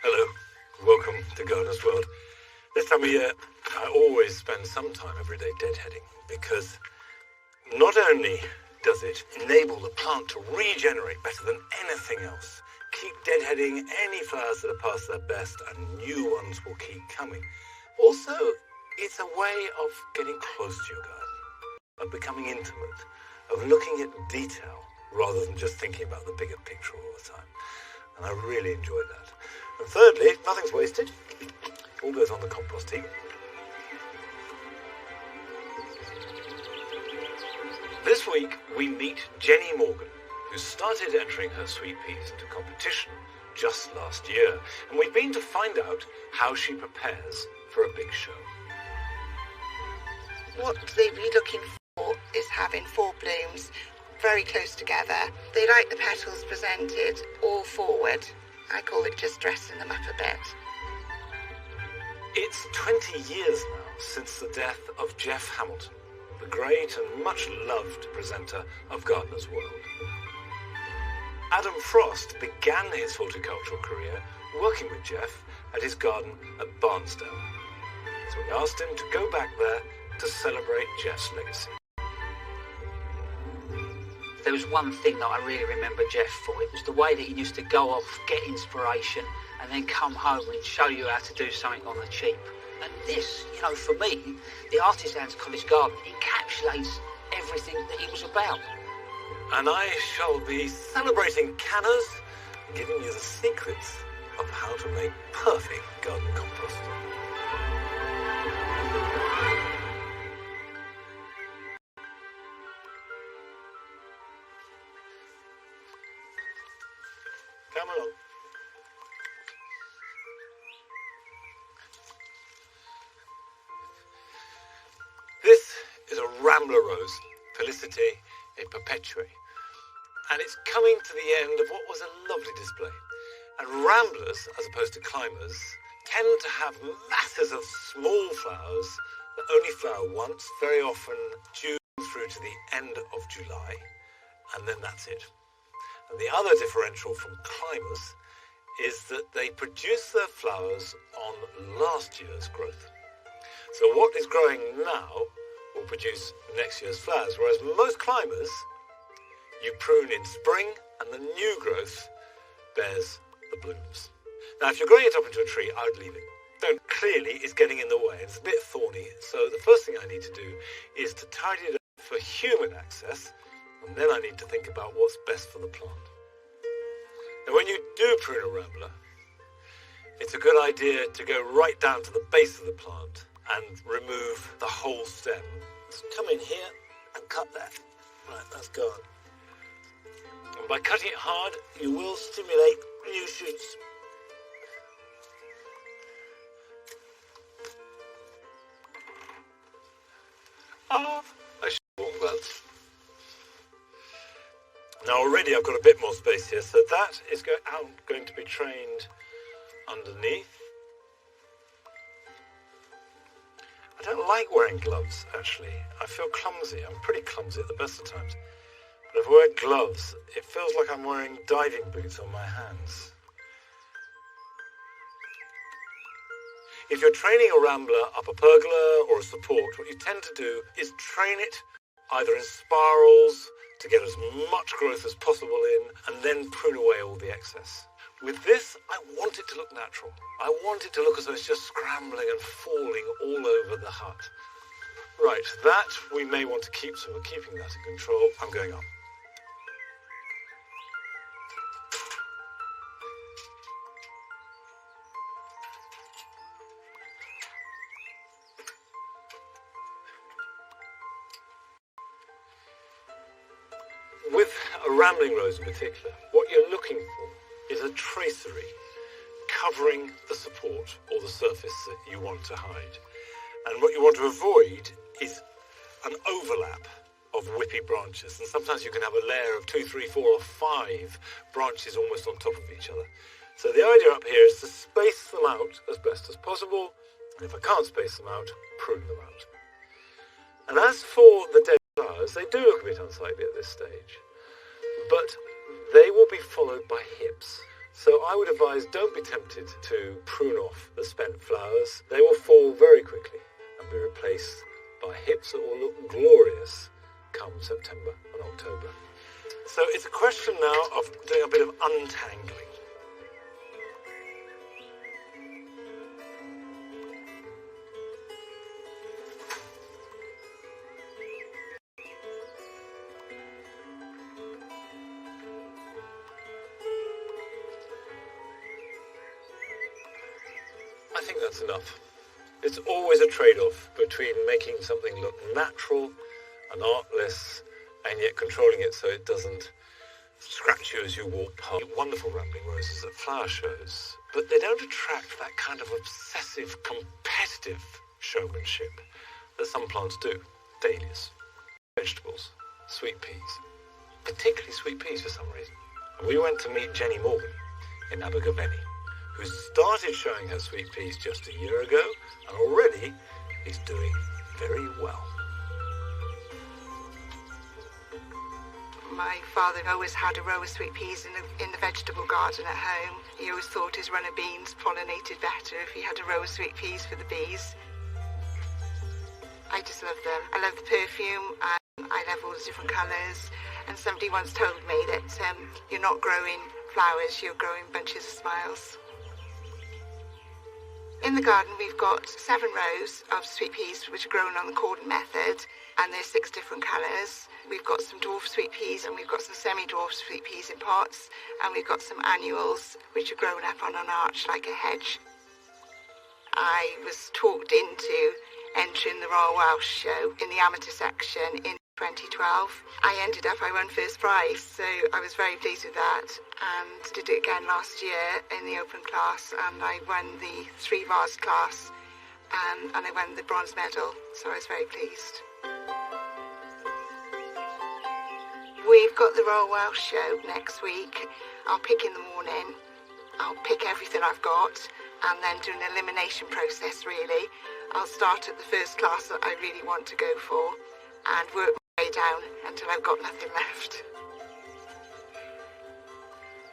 Hello, welcome to Gardener's World. This time of year, I always spend some time every day deadheading because not only does it enable the plant to regenerate better than anything else, keep deadheading any flowers that are past their best and new ones will keep coming. Also, it's a way of getting close to your garden, of becoming intimate, of looking at detail rather than just thinking about the bigger picture all the time. And I really enjoy that. And thirdly, nothing's wasted. All goes on the compost heap. This week we meet Jenny Morgan, who started entering her sweet peas into competition just last year. And we've been to find out how she prepares for a big show. What they'd be looking for is having 4 blooms very close together. They like the petals presented all forward. I call it just dressing them up a bit. It's 20 years now since the death of Jeff Hamilton, the great and much loved presenter of Gardener's World. Adam Frost began his horticultural career working with Jeff at his garden at Barnsdale. So we asked him to go back there to celebrate Jeff's legacy. There was one thing that I really remember Jeff for. It was the way that he used to go off, get inspiration, and then come home and show you how to do something on the cheap. And this, for me, the Artisans College Garden encapsulates everything that he was about. And I shall be celebrating cannas, giving you the secrets of how to make perfect garden compost. Come along. This is a rambler rose, Felicity et Perpetuae, and it's coming to the end of what was a lovely display. And ramblers, as opposed to climbers, tend to have masses of small flowers that only flower once, very often June through to the end of July, and then that's it. And the other differential from climbers is that they produce their flowers on last year's growth. So what is growing now will produce next year's flowers, whereas most climbers, you prune in spring and the new growth bears the blooms. Now, if you're growing it up into a tree, I would leave it. Don't. Clearly, it's getting in the way. It's a bit thorny. So the first thing I need to do is to tidy it up for human access, and then I need to think about what's best for the plant. Now, when you do prune a rambler, it's a good idea to go right down to the base of the plant and remove the whole stem. So come in here and cut that. Right, that's gone. And by cutting it hard, you will stimulate new shoots. I should walk that. Now already I've got a bit more space here, so that is going to be trained underneath. I don't like wearing gloves, actually. I feel clumsy. I'm pretty clumsy at the best of times. But if I wear gloves, it feels like I'm wearing diving boots on my hands. If you're training a rambler up a pergola or a support, what you tend to do is train it either in spirals to get as much growth as possible in, and then prune away all the excess. With this, I want it to look natural. I want it to look as though it's just scrambling and falling all over the hut. Right, that we may want to keep, so we're keeping that in control. I'm going up. With a rambling rose in particular, what you're looking for is a tracery covering the support or the surface that you want to hide. And what you want to avoid is an overlap of whippy branches. And sometimes you can have a layer of 2, 3, 4 or 5 branches almost on top of each other. So the idea up here is to space them out as best as possible. And if I can't space them out, prune them out. And as for the dead flowers, they do look a bit unsightly at this stage, but they will be followed by hips. So I would advise don't be tempted to prune off the spent flowers. They will fall very quickly and be replaced by hips that will look glorious come September and October. So it's a question now of doing a bit of untangling. I think that's enough. It's always a trade-off between making something look natural and artless and yet controlling it so it doesn't scratch you as you walk past. Wonderful rambling roses at flower shows, but they don't attract that kind of obsessive, competitive showmanship that some plants do. Dahlias, vegetables, sweet peas, particularly sweet peas for some reason. And we went to meet Jenny Morgan in Abergavenny, who started showing her sweet peas just a year ago and already is doing very well. My father always had a row of sweet peas in the vegetable garden at home. He always thought his runner beans pollinated better if he had a row of sweet peas for the bees. I just love them. I love the perfume, and I love all the different colours. And somebody once told me that you're not growing flowers, you're growing bunches of smiles. In the garden we've got 7 rows of sweet peas which are grown on the cordon method, and there's 6 different colours. We've got some dwarf sweet peas and we've got some semi-dwarf sweet peas in pots, and we've got some annuals which are grown up on an arch like a hedge. I was talked into entering the Royal Welsh show in the amateur section in 2012. I won first prize, so I was very pleased with that, and did it again last year in the open class, and I won the 3 vase class, and I won the bronze medal, so I was very pleased. We've got the Royal Welsh show next week. I'll pick in the morning, I'll pick everything I've got, and then do an elimination process really. I'll start at the first class that I really want to go for, and work my way down until I've got nothing left.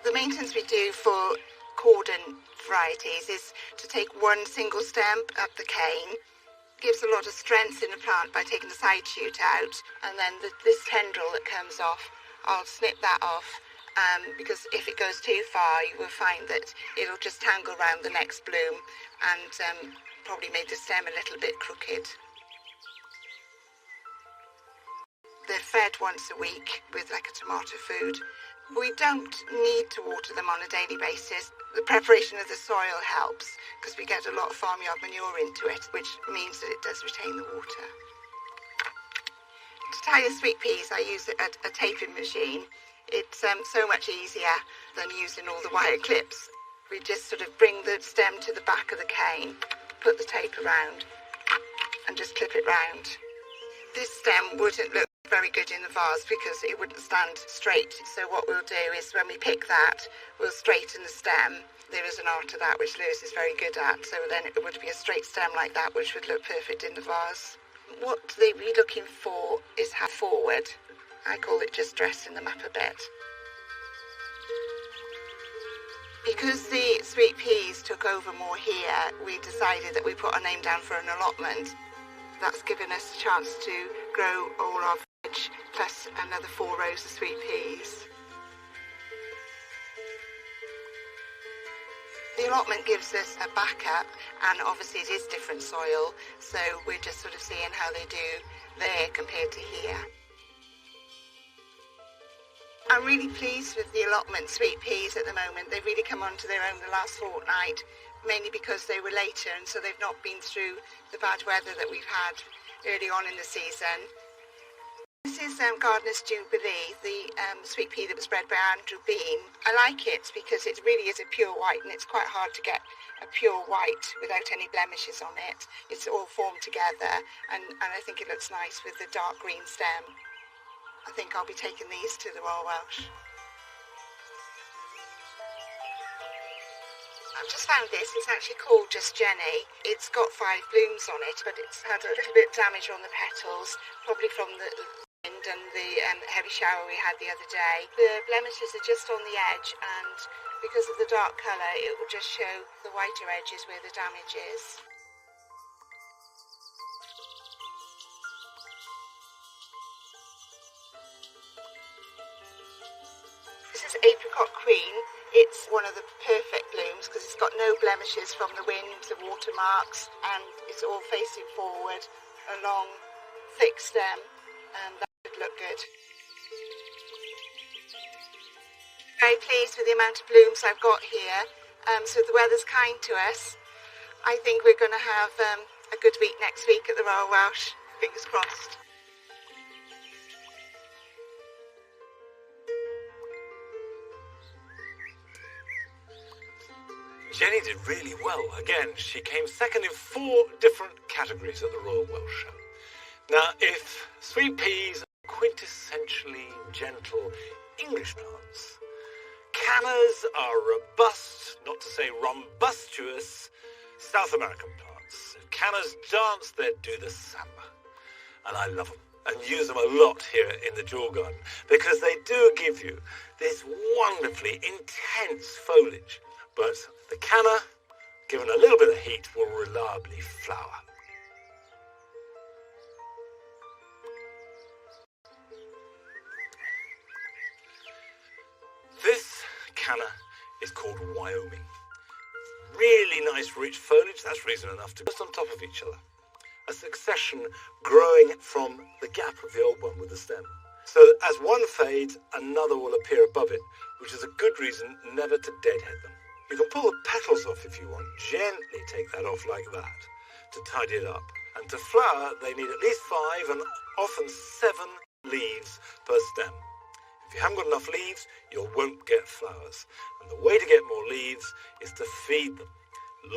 The maintenance we do for cordon varieties is to take one single stem up the cane. Gives a lot of strength in the plant by taking the side shoot out, and then this tendril that comes off, I'll snip that off, because if it goes too far you will find that it'll just tangle around the next bloom and probably make the stem a little bit crooked. They're fed once a week with like a tomato food. We don't need to water them on a daily basis. The preparation of the soil helps because we get a lot of farmyard manure into it, which means that it does retain the water. To tie the sweet peas, I use a taping machine. It's so much easier than using all the wire clips. We just sort of bring the stem to the back of the cane, put the tape around, and just clip it round. This stem wouldn't look very good in the vase because it wouldn't stand straight. So what we'll do is when we pick that, we'll straighten the stem. There is an art to that which Lewis is very good at, so then it would be a straight stem like that which would look perfect in the vase. What they'd be looking for is how forward. I call it just dressing them up a bit. Because the sweet peas took over more here, we decided that we put our name down for an allotment. That's given us a chance to grow all our veg plus another 4 rows of sweet peas. The allotment gives us a backup, and obviously it is different soil, so we're just sort of seeing how they do there compared to here. I'm really pleased with the allotment sweet peas at the moment. They've really come onto their own the last fortnight, mainly because they were later and so they've not been through the bad weather that we've had early on in the season. This is Gardener's Jubilee, the sweet pea that was bred by Andrew Bean. I like it because it really is a pure white, and it's quite hard to get a pure white without any blemishes on it. It's all formed together, and I think it looks nice with the dark green stem. I think I'll be taking these to the Royal Welsh. I've just found this. It's actually called Just Jenny. It's got 5 blooms on it, but it's had a little bit of damage on the petals, probably from the wind and the heavy shower we had the other day. The blemishes are just on the edge, and Because of the dark colour, it will just show the whiter edges where the damage is. This is Apricot Queen. It's one of the perfect blooms because it's got no blemishes from the wind, the watermarks, and it's all facing forward, a long, thick stem, and that would look good. Very pleased with the amount of blooms I've got here. So the weather's kind to us. I think we're going to have a good week next week at the Royal Welsh. Fingers crossed. Jenny did really well. Again, she came second in 4 different categories at the Royal Welsh Show. Now, if sweet peas are quintessentially gentle English plants, cannas are robust, not to say rumbustuous, South American plants. If cannas dance, they do the samba. And I love them and use them a lot here in the Jewel Garden because they do give you this wonderfully intense foliage. But the canna, given a little bit of heat, will reliably flower. This canna is called Wyoming. Really nice rich foliage, that's reason enough to put on top of each other. A succession growing from the gap of the old one with the stem. So as one fades, another will appear above it, which is a good reason never to deadhead them. You can pull the petals off if you want. Gently take that off like that to tidy it up. And to flower, they need at least 5 and often 7 leaves per stem. If you haven't got enough leaves, you won't get flowers. And the way to get more leaves is to feed them.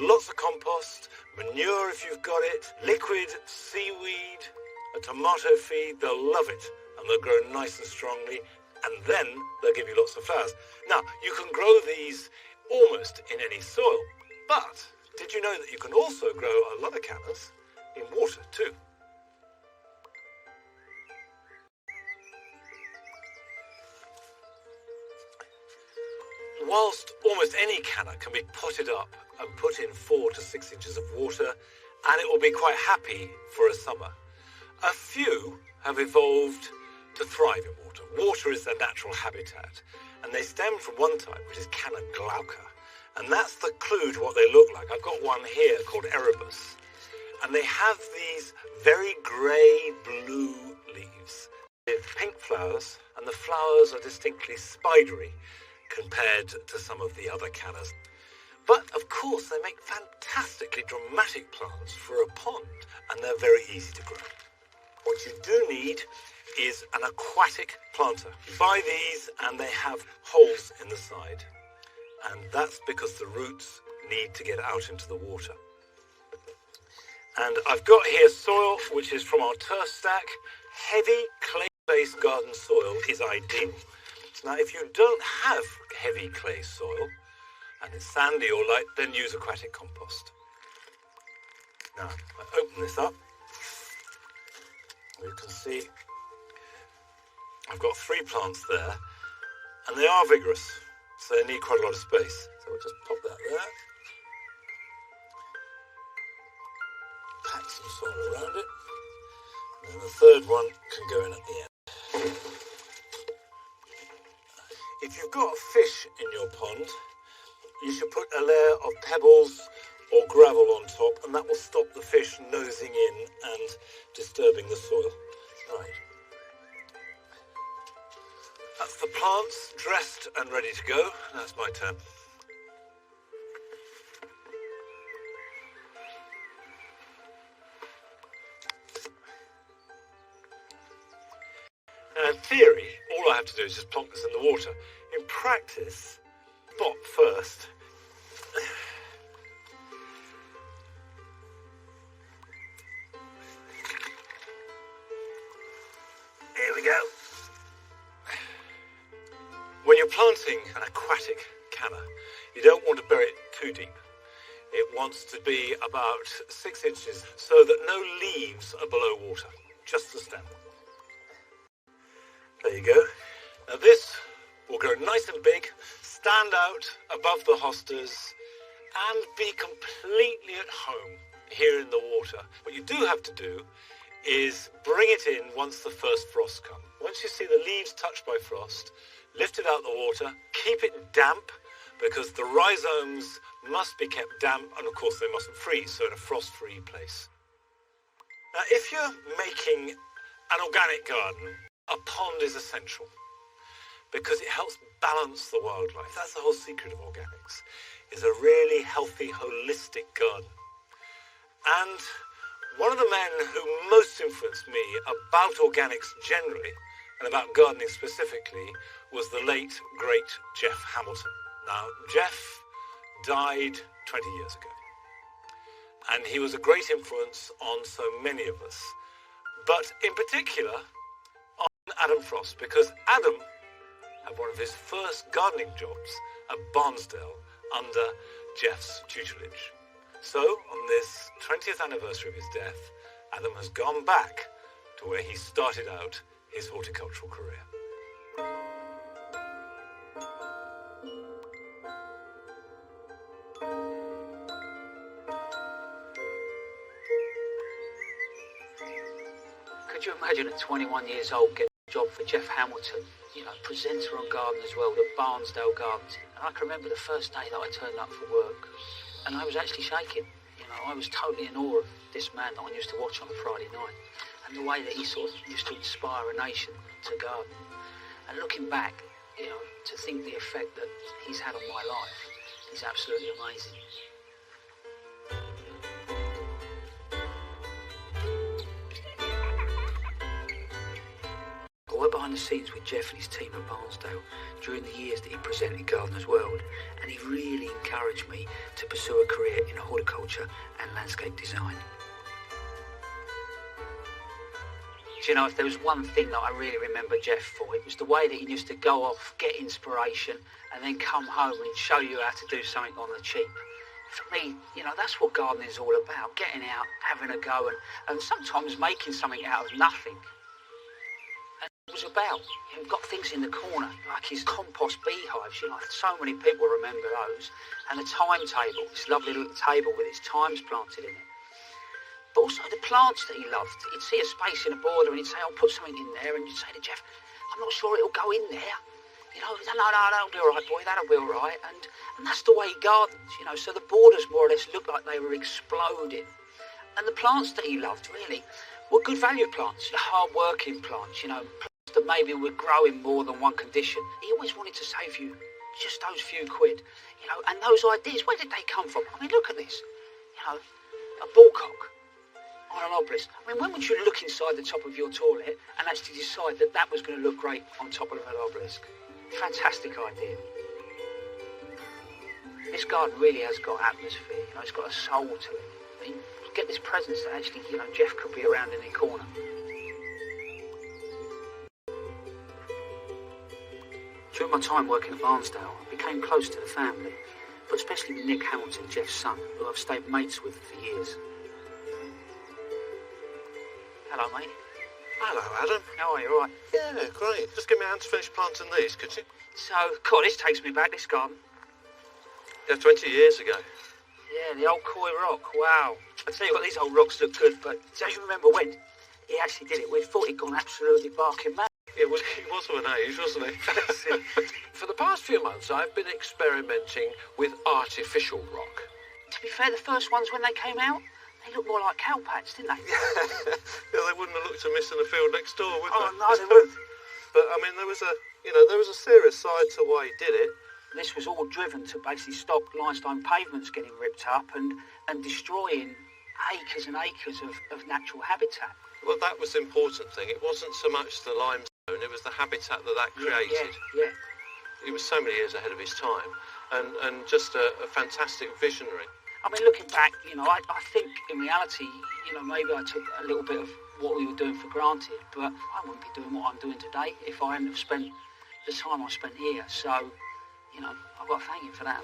Lots of compost, manure if you've got it, liquid seaweed, a tomato feed. They'll love it and they'll grow nice and strongly, and then they'll give you lots of flowers. Now, you can grow these almost in any soil, but did you know that you can also grow a lot of cannas in water too? Whilst almost any canna can be potted up and put in 4 to 6 inches of water, and it will be quite happy for a summer, a few have evolved to thrive in water. Water is their natural habitat, and they stem from one type, which is canna glauca, and that's the clue to what they look like. I've got one here called Erebus, and they have these very grey-blue leaves with pink flowers, and the flowers are distinctly spidery compared to some of the other cannas. But, of course, they make fantastically dramatic plants for a pond, and they're very easy to grow. What you do need is an aquatic planter. You buy these and they have holes in the side, and that's because the roots need to get out into the water. And I've got here soil which is from our turf stack. Heavy clay-based garden soil is ideal. Now, if you don't have heavy clay soil and it's sandy or light, then use aquatic compost. Now, I open this up. You can see I've got 3 plants there, and they are vigorous, so they need quite a lot of space. So we'll just pop that there. Pack some soil around it. And then the 3rd one can go in at the end. If you've got fish in your pond, you should put a layer of pebbles or gravel on top, and that will stop the fish nosing in and disturbing the soil. Right. That's the plants dressed and ready to go. That's my turn. Now, in theory, all I have to do is just plonk this in the water. In practice, spot first. Here we go. When you're planting an aquatic canna, you don't want to bury it too deep. It wants to be about 6 inches so that no leaves are below water, just the stem. There you go. Now this will grow nice and big, stand out above the hostas and be completely at home here in the water. What you do have to do is bring it in once the first frosts come. Once you see the leaves touched by frost, lift it out the water, keep it damp, because the rhizomes must be kept damp, and of course they mustn't freeze, so in a frost-free place. Now, if you're making an organic garden, a pond is essential, because it helps balance the wildlife. That's the whole secret of organics, is a really healthy, holistic garden. And one of the men who most influenced me about organics generally, and about gardening specifically, was the late, great Jeff Hamilton. Now, Jeff died 20 years ago, and he was a great influence on so many of us, but in particular on Adam Frost, because Adam had one of his first gardening jobs at Barnsdale under Jeff's tutelage. So, on this 20th anniversary of his death, Adam has gone back to where he started out his horticultural career. Could you imagine at 21 years old getting a job for Jeff Hamilton, presenter on Gardener's World at Barnsdale Gardens? And I can remember the first day that I turned up for work, and I was actually shaking. I was totally in awe of this man that I used to watch on a Friday night, and the way that he sort of used to inspire a nation to garden. And looking back, to think the effect that he's had on my life is absolutely amazing. I worked behind the scenes with Jeff and his team at Barnsdale during the years that he presented Gardener's World, and he really encouraged me to pursue a career in horticulture and landscape design. If there was one thing that I really remember Jeff for, it was the way that he used to go off, get inspiration, and then come home and show you how to do something on the cheap. For me, that's what gardening is all about, getting out, having a go, and sometimes making something out of nothing. And it was about, we've got things in the corner, like his compost beehives, so many people remember those. And the timetable, this lovely little table with his times planted in it. But also the plants that he loved. He'd see a space in a border and he'd say, I'll put something in there. And you'd say to Jeff, I'm not sure it'll go in there. No, that'll be all right, boy, that'll be all right. And that's the way he gardens, so the borders more or less looked like they were exploding. And the plants that he loved, really, were good value plants, hard-working plants, plants that maybe were growing more than one condition. He always wanted to save you just those few quid, and those ideas, where did they come from? I mean, look at this, a bullcock on an obelisk. I mean, when would you look inside the top of your toilet and actually decide that that was going to look great on top of an obelisk? Fantastic idea. This garden really has got atmosphere, it's got a soul to it. You get this presence that actually, Jeff could be around in the corner. During my time working at Barnsdale, I became close to the family, but especially with Nick Hamilton, Jeff's son, who I've stayed mates with for years. Hello, mate. Hello, Adam. How are you, all right? Yeah, great. Just give me a hand to finish planting these, could you? So, God, this takes me back, this garden. Yeah, 20 years ago. Yeah, the old Koi rock, wow. I tell you what, these old rocks look good, but don't you remember when he actually did it? We thought he'd gone absolutely barking mad. Yeah, well, he was of an age, wasn't he? For the past few months, I've been experimenting with artificial rock. To be fair, the first ones, when they came out, they looked more like cowpats, didn't they? Yeah, they wouldn't have looked amiss in the field next door, would they? Oh, no, they wouldn't. But, I mean, there was a serious side to why he did it. This was all driven to basically stop limestone pavements getting ripped up and destroying acres and acres of natural habitat. Well, that was the important thing. It wasn't so much the limestone, it was the habitat that created. Yeah. He was so many years ahead of his time, and just a fantastic visionary. I mean, looking back, I think in reality, maybe I took a little bit of what we were doing for granted, but I wouldn't be doing what I'm doing today if I hadn't have spent the time I spent here. So, I've got to thank you for that.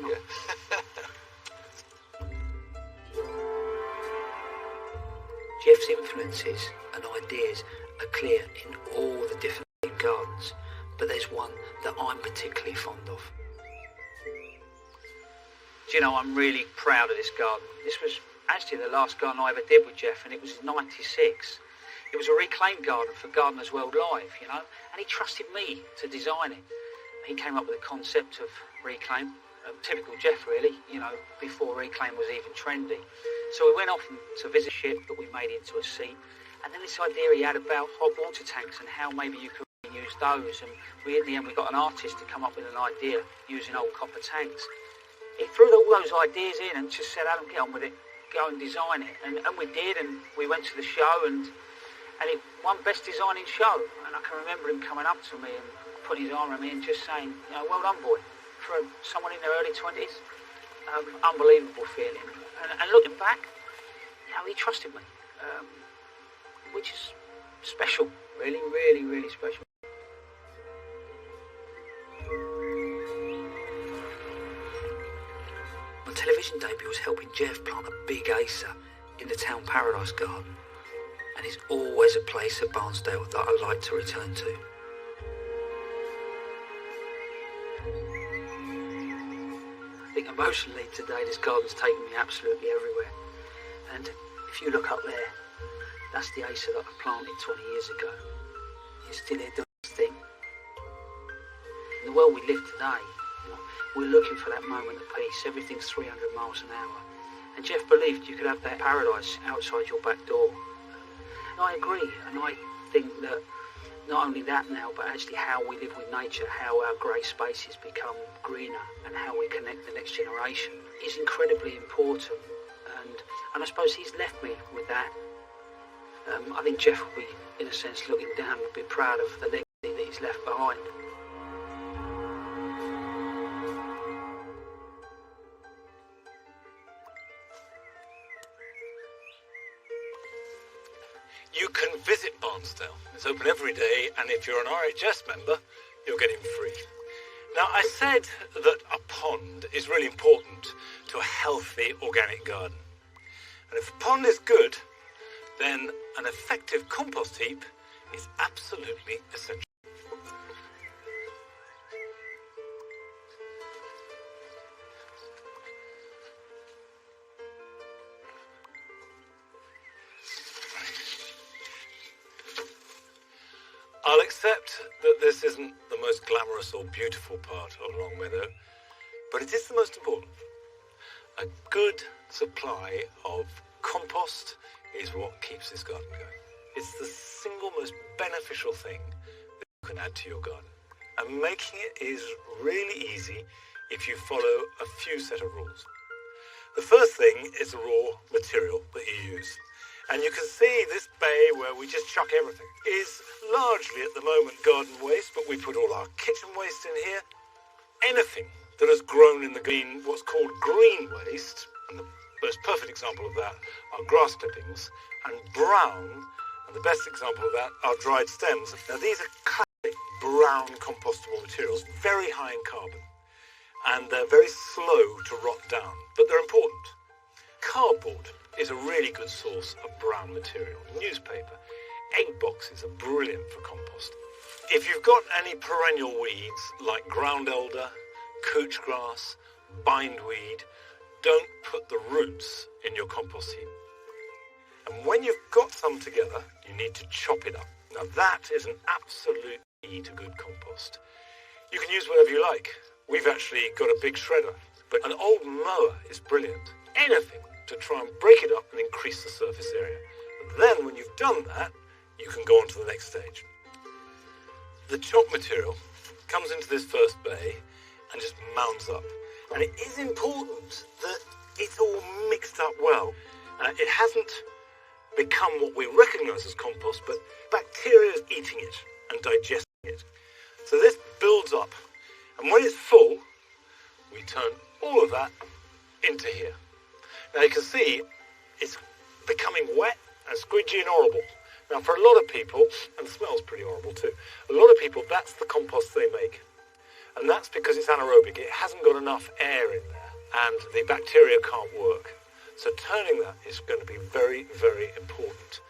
Jeff's influences and ideas are clear in all the different gardens, but there's one that I'm particularly fond of. Do you know, I'm really proud of this garden. This was actually the last garden I ever did with Jeff, and it was in '96. It was a reclaimed garden for Gardeners World Live, you know, and he trusted me to design it. He came up with the concept of reclaim, typical Jeff really, you know, before reclaim was even trendy. So we went off to visit a ship that we made into a seat, and then this idea he had about hot water tanks and how maybe you could use those, and in the end we got an artist to come up with an idea using old copper tanks. He threw all those ideas in and just said, Adam, get on with it, go and design it. And we did, and we went to the show, and it won Best Designing Show. And I can remember him coming up to me and putting his arm around me and just saying, you know, well done, boy. For someone in their early 20s, unbelievable feeling. And looking back, you know, he trusted me, which is special, really, really, really special. My television debut was helping Jeff plant a big Acer in the town paradise garden, and it's always a place at Barnsdale that I like to return to. I think emotionally today this garden's taken me absolutely everywhere, and if you look up there, that's the Acer that I planted 20 years ago. It's still here doing its thing. In the world we live today, you know, we're looking for that moment of peace. Everything's 300 miles an hour. And Jeff believed you could have that paradise outside your back door. And I agree, and I think that not only that now, but actually how we live with nature, how our grey spaces become greener, and how we connect the next generation is incredibly important. And I suppose he's left me with that. I think Jeff will be, in a sense, looking down and be proud of the legacy that he's left behind. You can visit Barnsdale. It's open every day, and if you're an RHS member, you'll get in free. Now, I said that a pond is really important to a healthy organic garden. And if a pond is good, then an effective compost heap is absolutely essential. I'll accept that this isn't the most glamorous or beautiful part of Long Meadow, but it is the most important. A good supply of compost is what keeps this garden going. It's the single most beneficial thing that you can add to your garden. And making it is really easy if you follow a few set of rules. The first thing is the raw material that you use. And you can see this bay where we just chuck everything is largely at the moment garden waste, but we put all our kitchen waste in here. Anything that has grown in the green, what's called green waste, and the most perfect example of that are grass clippings, and brown, and the best example of that are dried stems. Now these are classic brown compostable materials, very high in carbon, and they're very slow to rot down, but they're important. Cardboard is a really good source of brown material. Newspaper, egg boxes are brilliant for compost. If you've got any perennial weeds like ground elder, couch grass, bindweed, don't put the roots in your compost heap. And when you've got some together, you need to chop it up. Now that is an absolute key to good compost. You can use whatever you like. We've actually got a big shredder, but an old mower is brilliant. Anything to try and break it up and increase the surface area. And then when you've done that, you can go on to the next stage. The chopped material comes into this first bay and just mounds up. And it is important that it's all mixed up well. It hasn't become what we recognise as compost, but bacteria is eating it and digesting it. So this builds up. And when it's full, we turn all of that into here. Now you can see it's becoming wet and squidgy and horrible. Now for a lot of people, and the smell's pretty horrible too, a lot of people, that's the compost they make. And that's because it's anaerobic. It hasn't got enough air in there and the bacteria can't work. So turning that is going to be very, very important.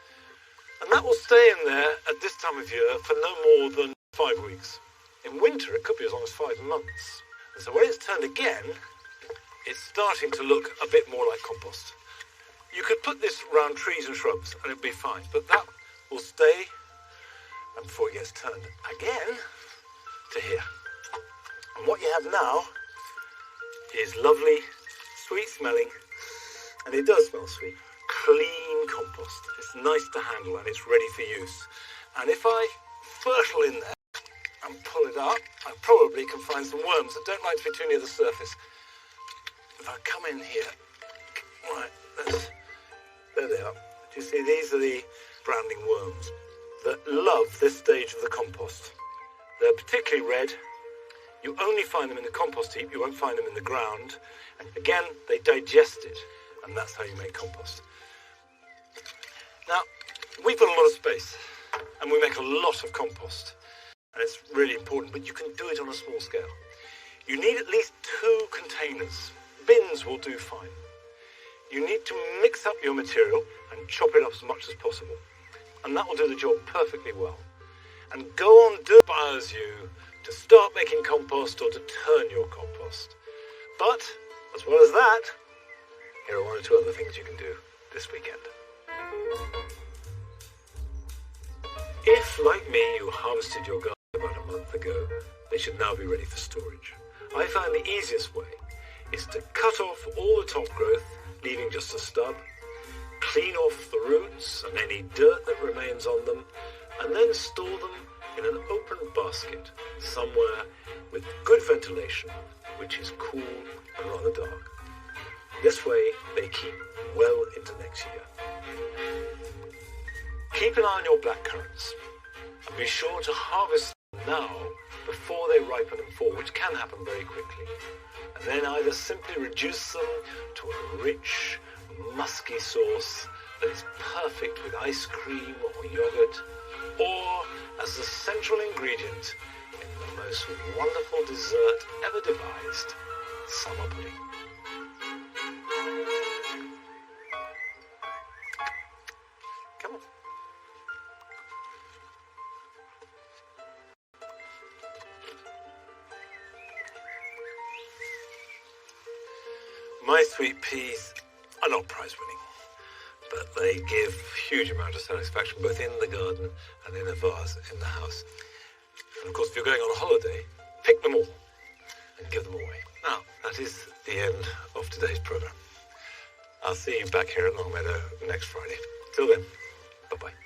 And that will stay in there at this time of year for no more than 5 weeks. In winter, it could be as long as 5 months. And so when it's turned again, it's starting to look a bit more like compost. You could put this around trees and shrubs and it'd be fine, but that will stay and before it gets turned again to here. And what you have now is lovely, sweet smelling, and it does smell sweet, clean compost. It's nice to handle and it's ready for use. And if I fertile in there and pull it up, I probably can find some worms that don't like to be too near the surface. If I come in here, right, there they are. Do you see, these are the browning worms that love this stage of the compost. They're particularly red. You only find them in the compost heap, you won't find them in the ground. And again, they digest it, and that's how you make compost. Now, we've got a lot of space, and we make a lot of compost. And it's really important, but you can do it on a small scale. You need at least 2 containers. Bins will do fine. You need to mix up your material and chop it up as much as possible. And that will do the job perfectly well. And go on, inspires you to start making compost or to turn your compost. But, as well as that, here are 1 or 2 other things you can do this weekend. If, like me, you harvested your garden about a month ago, they should now be ready for storage. I find the easiest way is to cut off all the top growth, leaving just a stub, clean off the roots and any dirt that remains on them, and then store them in an open basket somewhere with good ventilation, which is cool and rather dark. This way they keep well into next year. Keep an eye on your blackcurrants and be sure to harvest them now before they ripen and fall, which can happen very quickly. And then either simply reduce them to a rich, musky sauce that is perfect with ice cream or yogurt, or as the central ingredient in the most wonderful dessert ever devised, summer pudding. Come on. My sweet peas are not prize winning, but they give huge amount of satisfaction both in the garden and in a vase in the house. And of course, if you're going on a holiday, pick them all and give them away. Now, that is the end of today's programme. I'll see you back here at Longmeadow next Friday. Till then, bye-bye.